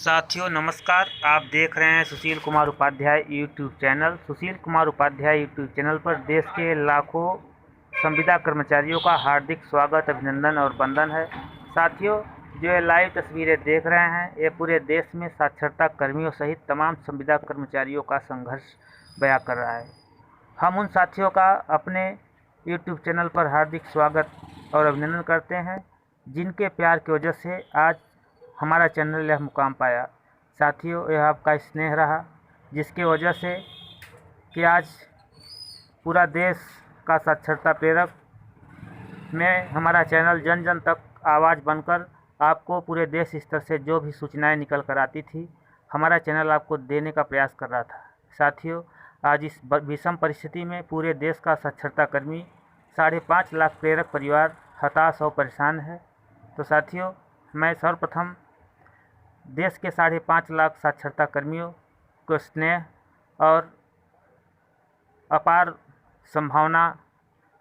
साथियों नमस्कार। आप देख रहे हैं Sushil Kumar Upadhyay YouTube channel. Sushil Kumar Upadhyay YouTube channel पर देश के लाखों संविदा कर्मचारियों का हार्दिक स्वागत, अभिनंदन और वंदन है। साथियों, जो ये लाइव तस्वीरें देख रहे हैं, ये पूरे देश में साक्षरता कर्मियों सहित तमाम संविदा कर्मचारियों का संघर्ष बयां कर रहा है। हम उन साथियों का अपने यूट्यूब चैनल पर हार्दिक स्वागत और अभिनंदन करते हैं, जिनके प्यार की वजह से आज हमारा चैनल यह मुकाम पाया। साथियों, यह आपका स्नेह रहा, जिसकी वजह से कि आज पूरा देश का साक्षरता प्रेरक में हमारा चैनल जन जन तक आवाज़ बनकर आपको पूरे देश स्तर से जो भी सूचनाएं निकल कर आती थी, हमारा चैनल आपको देने का प्रयास कर रहा था। साथियों, आज इस विषम परिस्थिति में पूरे देश का साक्षरता कर्मी 5.5 लाख प्रेरक परिवार हताश और परेशान है। तो साथियों, मैं सर्वप्रथम देश के 5.5 लाख साक्षरता कर्मियों को स्नेह और अपार संभावना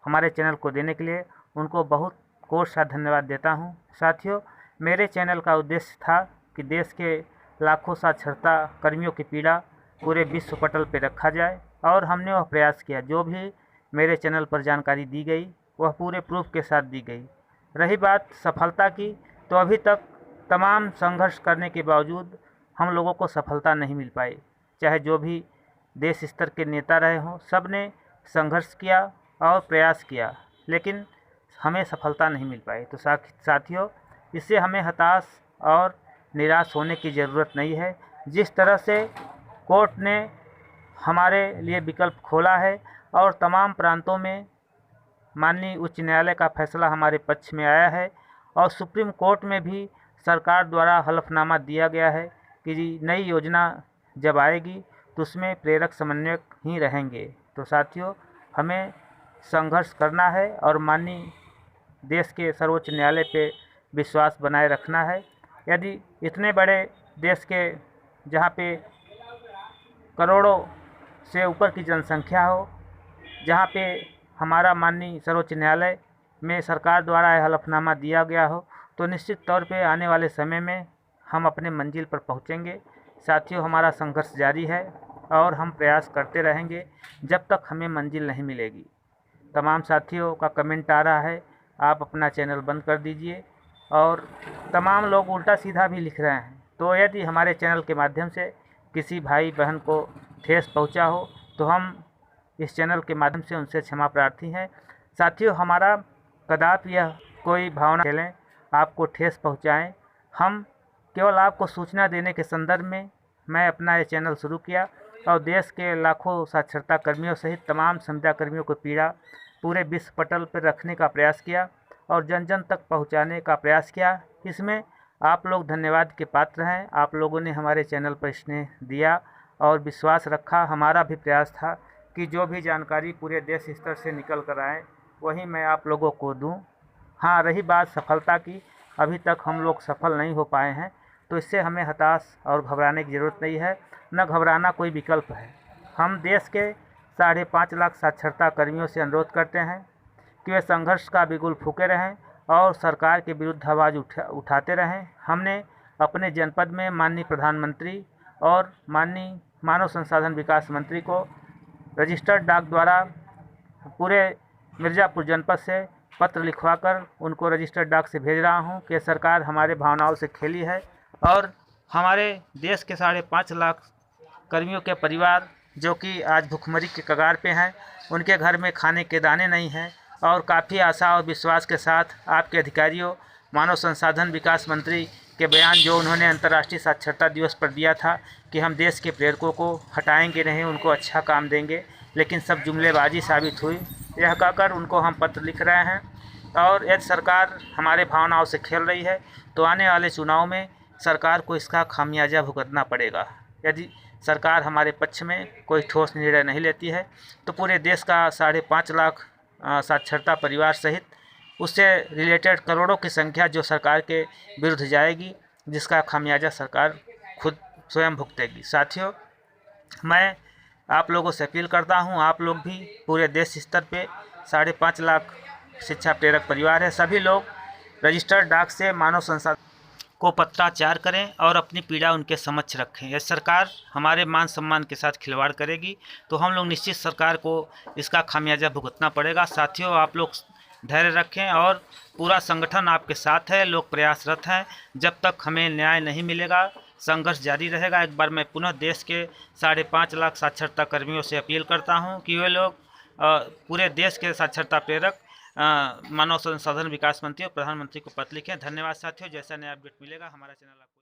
हमारे चैनल को देने के लिए उनको बहुत कोट सा धन्यवाद देता हूं। साथियों, मेरे चैनल का उद्देश्य था कि देश के लाखों साक्षरता कर्मियों की पीड़ा पूरे विश्व पटल पर रखा जाए, और हमने वह प्रयास किया। जो भी मेरे चैनल पर जानकारी दी गई वह पूरे प्रूफ के साथ दी गई। रही बात सफलता की, तो अभी तक तमाम संघर्ष करने के बावजूद हम लोगों को सफलता नहीं मिल पाई। चाहे जो भी देश स्तर के नेता रहे हों, सब ने संघर्ष किया और प्रयास किया, लेकिन हमें सफलता नहीं मिल पाई। तो साथियों, इससे हमें हताश और निराश होने की ज़रूरत नहीं है। जिस तरह से कोर्ट ने हमारे लिए विकल्प खोला है और तमाम प्रांतों में माननीय उच्च न्यायालय का फैसला हमारे पक्ष में आया है, और सुप्रीम कोर्ट में भी सरकार द्वारा हलफनामा दिया गया है कि नई योजना जब आएगी तो उसमें प्रेरक समन्वयक ही रहेंगे। तो साथियों, हमें संघर्ष करना है और माननीय देश के सर्वोच्च न्यायालय पे विश्वास बनाए रखना है। यदि इतने बड़े देश के, जहाँ पे करोड़ों से ऊपर की जनसंख्या हो, जहाँ पे हमारा माननीय सर्वोच्च न्यायालय में सरकार द्वारा हलफनामा दिया गया हो, तो निश्चित तौर पे आने वाले समय में हम अपने मंजिल पर पहुंचेंगे। साथियों, हमारा संघर्ष जारी है और हम प्रयास करते रहेंगे जब तक हमें मंजिल नहीं मिलेगी। तमाम साथियों का कमेंट आ रहा है, आप अपना चैनल बंद कर दीजिए, और तमाम लोग उल्टा सीधा भी लिख रहे हैं। तो यदि हमारे चैनल के माध्यम से किसी भाई बहन को ठेस पहुँचा हो, तो हम इस चैनल के माध्यम से उनसे क्षमा प्रार्थी हैं। साथियों, हमारा कदापि यह कोई भावना खेलें, आपको ठेस पहुंचाएं। हम केवल आपको सूचना देने के संदर्भ में मैं अपना ये चैनल शुरू किया, और देश के लाखों साक्षरता कर्मियों सहित तमाम संविदा कर्मियों को पीड़ा पूरे विश्व पटल पर रखने का प्रयास किया और जन जन तक पहुंचाने का प्रयास किया। इसमें आप लोग धन्यवाद के पात्र हैं। आप लोगों ने हमारे चैनल पर स्नेह दिया और विश्वास रखा। हमारा भी प्रयास था कि जो भी जानकारी पूरे देश स्तर से निकल कर आए वही मैं आप लोगों को दूं। हाँ, रही बात सफलता की, अभी तक हम लोग सफल नहीं हो पाए हैं, तो इससे हमें हताश और घबराने की ज़रूरत नहीं है। न घबराना कोई विकल्प है। हम देश के 5.5 लाख साक्षरता कर्मियों से अनुरोध करते हैं कि वे संघर्ष का बिगुल फूके रहें और सरकार के विरुद्ध आवाज़ उठाते रहें। हमने अपने जनपद में माननीय प्रधानमंत्री और माननीय मानव संसाधन विकास मंत्री को रजिस्टर्ड डाक द्वारा पूरे मिर्ज़ापुर जनपद से पत्र लिखवाकर उनको रजिस्टर्ड डाक से भेज रहा हूं कि सरकार हमारे भावनाओं से खेली है, और हमारे देश के 5.5 लाख कर्मियों के परिवार जो कि आज भुखमरी के कगार पे हैं, उनके घर में खाने के दाने नहीं हैं, और काफ़ी आशा और विश्वास के साथ आपके अधिकारियों, मानव संसाधन विकास मंत्री के बयान जो उन्होंने अंतर्राष्ट्रीय साक्षरता दिवस पर दिया था कि हम देश के प्रेरकों को हटाएंगे नहीं, उनको अच्छा काम देंगे, लेकिन सब जुमलेबाजी साबित हुई। यह कहकर उनको हम पत्र लिख रहे हैं, और यदि सरकार हमारे भावनाओं से खेल रही है तो आने वाले चुनाव में सरकार को इसका खामियाजा भुगतना पड़ेगा। यदि सरकार हमारे पक्ष में कोई ठोस निर्णय नहीं लेती है तो पूरे देश का 5.5 लाख साक्षरता परिवार सहित उससे रिलेटेड करोड़ों की संख्या जो सरकार के विरुद्ध जाएगी, जिसका खामियाजा सरकार खुद स्वयं भुगतेगी। साथियों, मैं आप लोगों से अपील करता हूं, आप लोग भी पूरे देश स्तर पे 5.5 लाख शिक्षा प्रेरक परिवार है, सभी लोग रजिस्टर्ड डाक से मानव संसाधन को पत्राचार करें और अपनी पीड़ा उनके समक्ष रखें। यह सरकार हमारे मान सम्मान के साथ खिलवाड़ करेगी तो हम लोग निश्चित सरकार को इसका खामियाजा भुगतना पड़ेगा। साथियों, आप लोग धैर्य रखें और पूरा संगठन आपके साथ है, लोग प्रयासरत हैं। जब तक हमें न्याय नहीं मिलेगा संघर्ष जारी रहेगा। एक बार मैं पुनः देश के 5.5 लाख साक्षरता कर्मियों से अपील करता हूं कि वे लोग पूरे देश के साक्षरता प्रेरक मानव संसाधन विकास मंत्री और प्रधानमंत्री को पत्र लिखें। धन्यवाद साथियों। जैसा नया अपडेट मिलेगा हमारा चैनल आपको